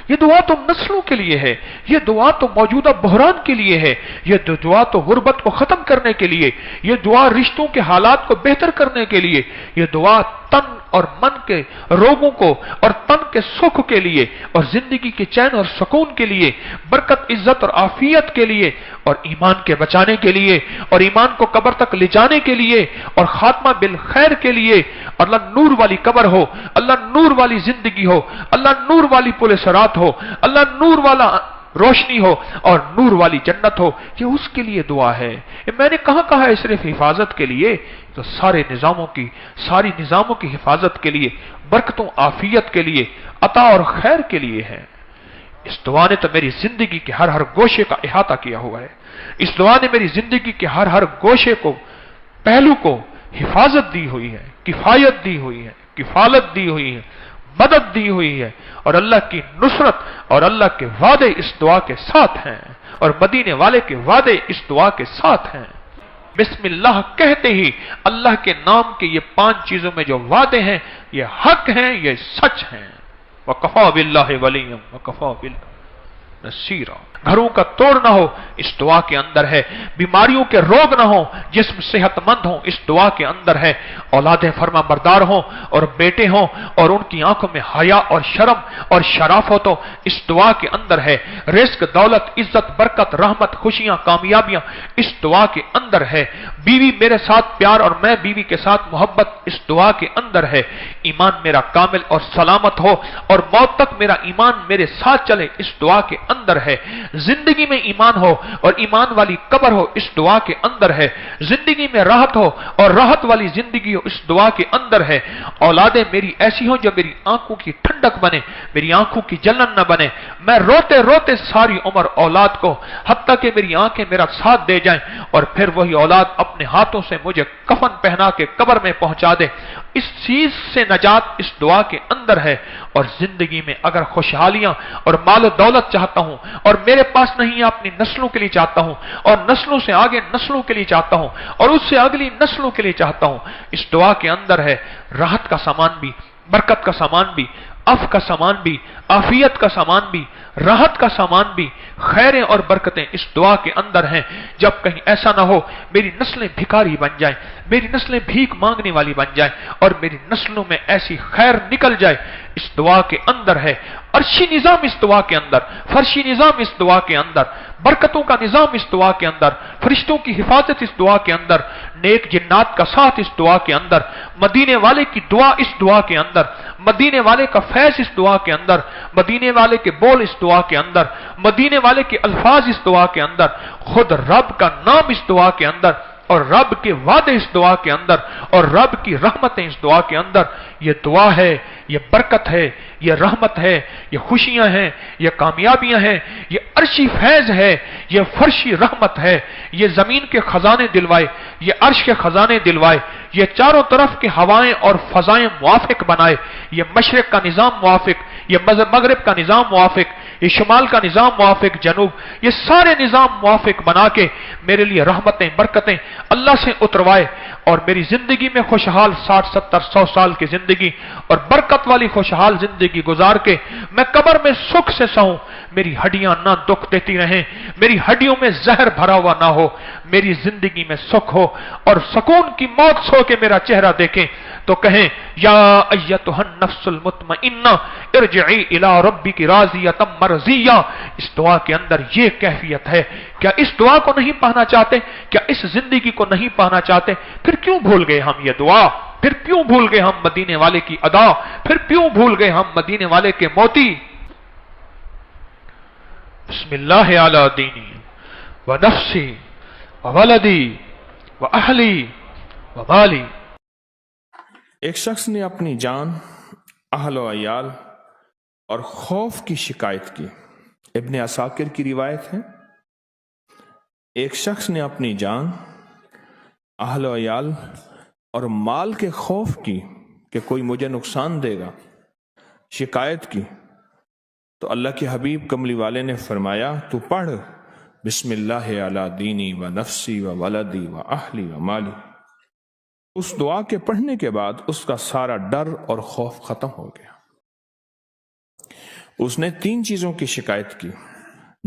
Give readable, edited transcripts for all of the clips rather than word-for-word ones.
یہ دعا تو نسلوں کے لیے ہے، یہ دعا تو موجودہ بحران کے لیے ہے، یہ دعا تو غربت کو ختم کرنے کے لیے، یہ دعا رشتوں کے حالات کو بہتر کرنے کے لیے، یہ دعا تن اور من کے روگوں کو اور تن کے سکھ کے لیے اور زندگی کے چین اور سکون کے لیے، برکت، عزت اور عافیت کے لیے اور ایمان کے بچانے کے لیے اور ایمان کو قبر تک لے جانے کے لیے اور خاتمہ بالخیر کے لیے۔ اللہ نور والی قبر ہو، اللہ نور والی زندگی ہو، اللہ نور والی پل صراط ہو، اللہ نور والا روشنی ہو اور نور والی جنت ہو، یہ اس کے لیے دعا ہے۔ میں نے کہا ہے صرف حفاظت کے لیے، تو سارے ساری نظاموں کی حفاظت کے لیے، برکتوں عافیت کے لیے، عطا اور خیر کے لیے ہے۔ اس دعا نے تو میری زندگی کے ہر گوشے کا احاطہ کیا ہوا ہے۔ اس دعا نے میری زندگی کے ہر گوشے کو، پہلو کو حفاظت دی ہوئی ہے، کفایت دی ہوئی ہے، کفالت دی ہوئی ہے، مدد دی ہوئی ہے، اور اللہ کی نصرت اور اللہ کے وعدے اس دعا کے ساتھ ہیں، اور مدینے والے کے وعدے اس دعا کے ساتھ ہیں۔ بسم اللہ کہتے ہی اللہ کے نام کے یہ 5 چیزوں میں جو وعدے ہیں یہ حق ہیں، یہ سچ ہیں۔ وَكَفَى بِاللَّهِ وَلِيًّا وَكَفَى بِاللَّهِ نصیرا۔ گھروں کا توڑ نہ ہو اس دعا کے اندر ہے، بیماریوں کے روگ نہ ہو، جسم صحت مند ہو اس دعا کے اندر ہے، اولادیں فرما بردار ہوں اور بیٹے ہوں اور ان کی آنکھوں میں حیا اور شرم اور شرافت ہو اس دعا کے اندر ہے، رزق، دولت، عزت، برکت، رحمت، خوشیاں، کامیابیاں اس دعا کے اندر ہے، بیوی میرے ساتھ پیار اور میں بیوی کے ساتھ محبت اس دعا کے اندر ہے، ایمان میرا کامل اور سلامت ہو اور موت تک میرا ایمان میرے ساتھ چلے اس دعا کے اندر ہے، زندگی میں ایمان ہو اور ایمان والی قبر ہو اس دعا کے اندر ہے، زندگی میں راحت ہو اور راحت والی زندگی ہو اس دعا کے اندر ہے، اولادیں میری ایسی ہوں جو میری آنکھوں کی ٹھنڈک بنے، میری آنکھوں کی جلن نہ بنے، میں روتے روتے ساری عمر اولاد کو، حتیٰ کہ میری آنکھیں میرا ساتھ دے جائیں اور پھر وہی اولاد اپنے ہاتھوں سے مجھے کفن پہنا کے قبر میں پہنچا دے، اس چیز سے نجات اس دعا کے اندر ہے۔ اور زندگی میں اگر خوشحالیاں اور مال و دولت چاہتا ہوں اور میرے پاس نہیں، اپنی نسلوں کے لیے چاہتا ہوں اور نسلوں سے آگے نسلوں کے لیے چاہتا ہوں اور اس سے اگلی نسلوں کے لیے چاہتا ہوں، اس دعا کے اندر ہے راحت کا سامان بھی، برکت کا سامان بھی، عفو کا سامان بھی، عافیت کا سامان بھی، راحت کا سامان بھی، خیریں اور برکتیں اس دعا کے اندر ہیں۔ جب کہیں ایسا نہ ہو میری نسلیں بھکاری بن جائیں، میری نسلیں بھیک مانگنے والی بن جائیں اور میری نسلوں میں ایسی خیر نکل جائے، اس دعا کے اندر ہے عرشی نظام، اس دعا کے اندر فرشی نظام، اس دعا کے اندر برکتوں کا نظام، اس دعا کے اندر فرشتوں کی حفاظت، اس دعا کے اندر نیک جنات کا ساتھ، اس دعا کے اندر مدینے والے کی دعا، اس دعا کے اندر مدینے والے کا فیض، اس دعا کے اندر مدینے والے کے بول، اس دعا کے اندر مدینے والے کے الفاظ، اس دعا کے اندر خود رب کا نام، اس دعا کے اندر اور رب کے وعدے اس دعا کے اندر اور رب کی رحمتیں اس دعا کے اندر۔ یہ دعا ہے، یہ برکت ہے، یہ رحمت ہے، یہ خوشیاں ہیں، یہ کامیابیاں ہیں، یہ عرشی فیض ہے، یہ فرشی رحمت ہے، یہ زمین کے خزانے دلوائے، یہ عرش کے خزانے دلوائے، یہ چاروں طرف کے ہوائیں اور فضائیں موافق بنائے، یہ مشرق کا نظام موافق، یہ مغرب کا نظام موافق، یہ شمال کا نظام موافق، جنوب، یہ سارے نظام موافق بنا کے میرے لیے رحمتیں، برکتیں اللہ سے اتروائے اور میری زندگی میں خوشحال 60 70 100 سال کی زندگی اور برکت والی خوشحال زندگی گزار کے میں قبر میں سکھ سے سہوں، میری ہڈیاں نہ دکھ دیتی رہیں، میری ہڈیوں میں زہر بھرا ہوا نہ ہو، میری زندگی میں سکھ ہو اور سکون کی موت سو کے میرا چہرہ دیکھیں تو کہیں یا ایتھا النفس المطمئنہ ارجعی الی ربک راضیۃ مرضیہ۔ اس دعا کے اندر یہ کیفیت ہے۔ کیا اس دعا کو نہیں پانا چاہتے؟ کیا اس زندگی کو نہیں پانا چاہتے؟ پھر کیوں بھول گئے ہم یہ دعا؟ پھر کیوں بھول گئے ہم مدینے والے کی ادا؟ پھر کیوں بھول گئے ہم مدینے والے کے موتی؟ بسم اللہ علی دینی و نفسی و ولدی و اہلی و مالی۔ ایک شخص نے اپنی جان، اہل و عیال اور خوف کی شکایت کی۔ ابن عساکر کی روایت ہے، ایک شخص نے اپنی جان، اہل و عیال اور مال کے خوف کی کہ کوئی مجھے نقصان دے گا شکایت کی، تو اللہ کے حبیب کملی والے نے فرمایا تو پڑھ بسم اللہ علی دینی و نفسی و ولدی و اہلی و مالی۔ اس دعا کے پڑھنے کے بعد اس کا سارا ڈر اور خوف ختم ہو گیا۔ اس نے 3 چیزوں کی شکایت کی،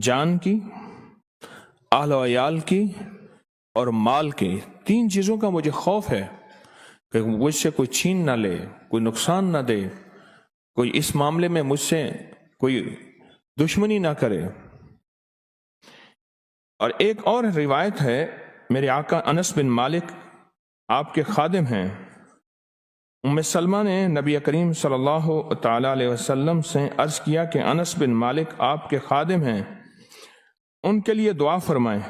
جان کی، اہل و عیال کی اور مال کی۔ 3 چیزوں کا مجھے خوف ہے کہ مجھ سے کوئی چھین نہ لے، کوئی نقصان نہ دے، کوئی اس معاملے میں مجھ سے کوئی دشمنی نہ کرے۔ اور ایک اور روایت ہے، میرے آقا انس بن مالک آپ کے خادم ہیں، ام سلمہ نے نبی کریم صلی اللہ تعالی علیہ وسلم سے عرض کیا کہ انس بن مالک آپ کے خادم ہیں، ان کے لیے دعا فرمائیں،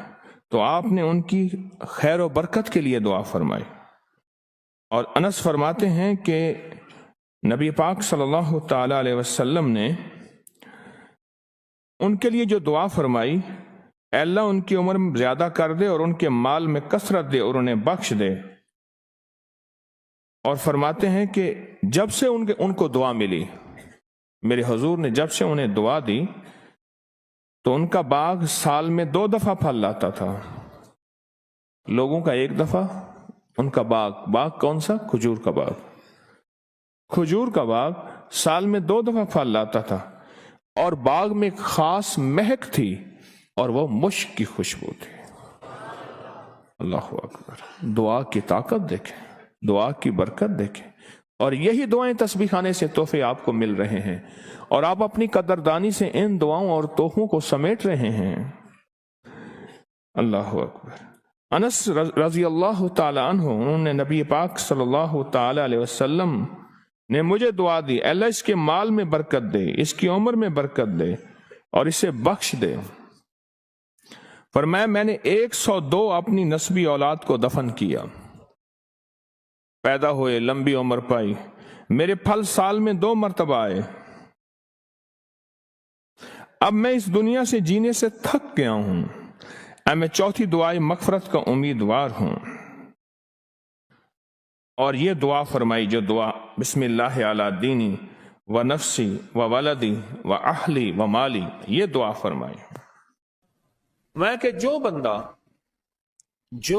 تو آپ نے ان کی خیر و برکت کے لیے دعا فرمائی۔ اور انس فرماتے ہیں کہ نبی پاک صلی اللہ تعالی علیہ وسلم نے ان کے لیے جو دعا فرمائی، اے اللہ ان کی عمر میں زیادہ کر دے اور ان کے مال میں کثرت دے اور انہیں بخش دے۔ اور فرماتے ہیں کہ جب سے ان کو دعا ملی، میرے حضور نے جب سے انہیں دعا دی تو ان کا باغ سال میں 2 دفعہ پھل لاتا تھا، لوگوں کا 1 دفعہ، ان کا باغ کون سا؟ کھجور کا باغ۔ کھجور کا باغ سال میں 2 دفعہ پھل لاتا تھا، اور باغ میں ایک خاص مہک تھی اور وہ مشک کی خوشبو تھی۔ اللہ اکبر! دعا کی طاقت دیکھیں، دعا کی برکت دیکھیں، اور یہی دعائیں تسبیح خانے سے تحفے آپ کو مل رہے ہیں، اور آپ اپنی قدردانی سے ان دعاؤں اور تحفوں کو سمیٹ رہے ہیں۔ اللہ اکبر! انس رضی اللہ تعالی عنہ، انہوں نے نبی پاک صلی اللہ تعالی علیہ وسلم نے مجھے دعا دی، اللہ اس کے مال میں برکت دے، اس کی عمر میں برکت دے اور اسے بخش دے۔ فرمایا میں نے 102 اپنی نسبی اولاد کو دفن کیا، پیدا ہوئے، لمبی عمر پائی، میرے پھل سال میں 2 مرتبہ آئے۔ اب میں اس دنیا سے جینے سے تھک گیا ہوں، اب میں 4تھی دعائے مغفرت کا امیدوار ہوں۔ اور یہ دعا فرمائی، جو دعا بسم اللہ علی دینی و نفسی و ولدی و اہلی و مالی، یہ دعا فرمائی۔ میں کہ جو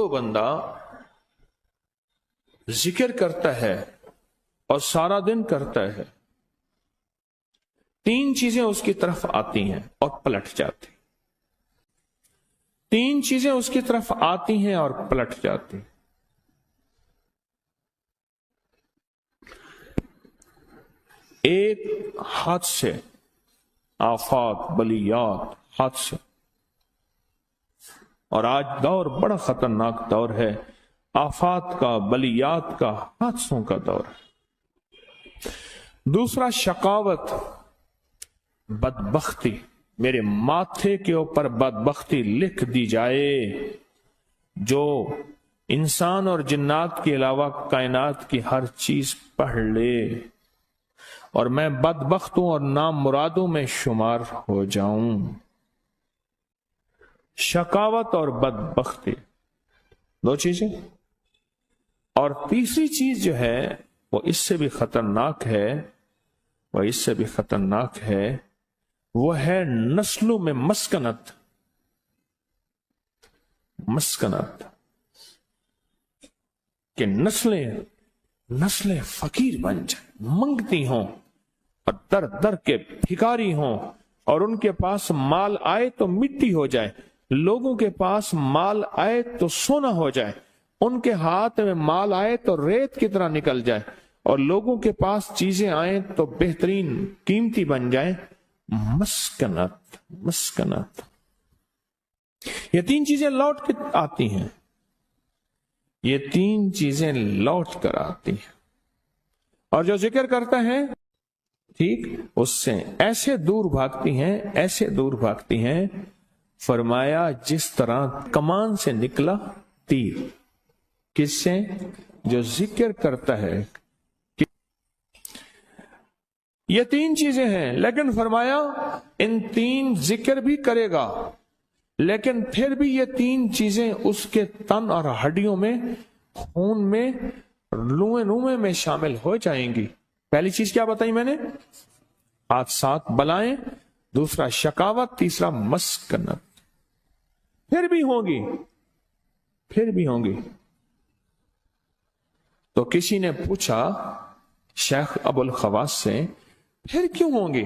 بندہ ذکر کرتا ہے اور سارا دن کرتا ہے، 3 چیزیں اس کی طرف آتی ہیں اور پلٹ جاتی، 3 چیزیں اس کی طرف آتی ہیں اور پلٹ جاتی۔ ایک حادثے، آفات، بلیات، حادثے، اور آج دور بڑا خطرناک دور ہے، آفات کا، بلیات کا، حادثوں کا دور ہے۔ دوسرا شقاوت، بدبختی، میرے ماتھے کے اوپر بدبختی لکھ دی جائے، جو انسان اور جنات کے علاوہ کائنات کی ہر چیز پڑھ لے، اور میں بدبختوں اور نامرادوں میں شمار ہو جاؤں۔ شقاوت اور بدبختی، 2 چیزیں۔ اور تیسری چیز جو ہے وہ اس سے بھی خطرناک ہے، وہ ہے نسلوں میں مسکنت، کہ نسلیں فقیر بن جائیں، منگتی ہوں اور در در کے بھکاری ہوں، اور ان کے پاس مال آئے تو مٹی ہو جائے، لوگوں کے پاس مال آئے تو سونا ہو جائے، ان کے ہاتھ میں مال آئے تو ریت کی طرح نکل جائے، اور لوگوں کے پاس چیزیں آئیں تو بہترین قیمتی بن جائیں۔ مسکنت، یہ 3 چیزیں لوٹ کے آتی ہیں، یہ 3 چیزیں لوٹ کر آتی ہیں، اور جو ذکر کرتا ہے ٹھیک اس سے ایسے دور بھاگتی ہیں، فرمایا جس طرح کمان سے نکلا تیر۔ کس سے؟ جو ذکر کرتا ہے۔ یہ 3 چیزیں ہیں، لیکن فرمایا ان 3 ذکر بھی کرے گا، لیکن پھر بھی یہ 3 چیزیں اس کے تن اور ہڈیوں میں، خون میں، لوئے میں شامل ہو جائیں گی۔ پہلی چیز کیا بتائی میں نے؟ حادثات، بلائیں، دوسرا شقاوت، تیسرا مسکنت۔ پھر بھی ہوں گی۔ تو کسی نے پوچھا شیخ ابو الخواص سے، پھر کیوں ہوں گی؟